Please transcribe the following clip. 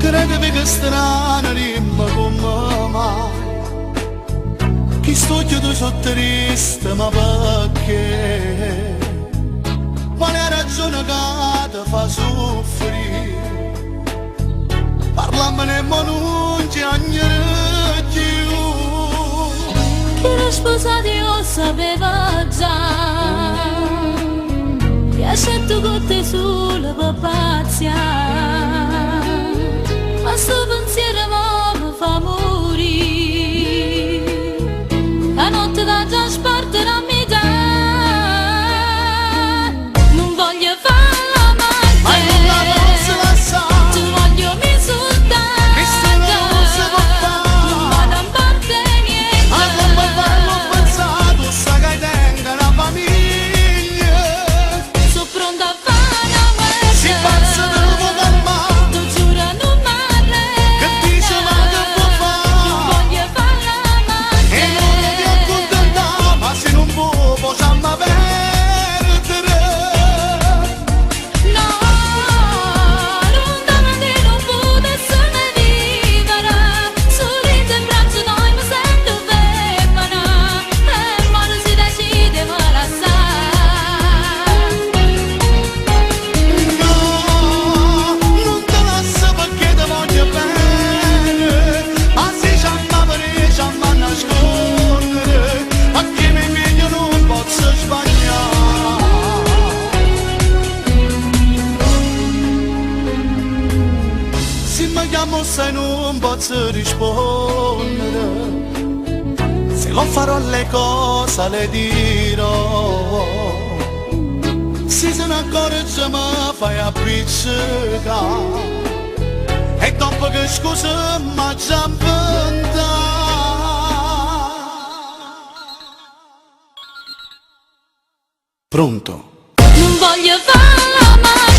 Credevi che strana rimma come mai, chi sto chiuso sotto triste ma perché? Qual è ragione che ti fa soffrire? Parlammene ma non ci agnere più. Chi era sposato io sapeva già, che scelto con te sulla papazia, ma sto pensiero mi fa morire. La notte da già sparta da metà, non voglio farla mai, ma non la posso lasciare, ti voglio misurare, questo non si può fare. non vado a parte niente, Ma come farlo pensato, sa che tenga una famiglia, sono pronta a fare una si guerra, passa del calma, tu giura non m'arrendo, che dice ma che può non fare? voglio farla mai, E non ti accontentare, ma se non può possiamo perdere. no, lontana di non potesse vivere, sorriso in braccio noi mi sento femmina, e ora si decide me lasciare. No, non te lascio perché ti voglio bene, ma se ci andava ci andava a nascondere, perché mi figlio non posso sbagliare. Se mi chiamo sai non posso rispondere, se lo farò le cose le dirò. Se se ne accorge mi fai appiccicare, e dopo che scusa mi già inventa. Pronto? Non voglio farla mai,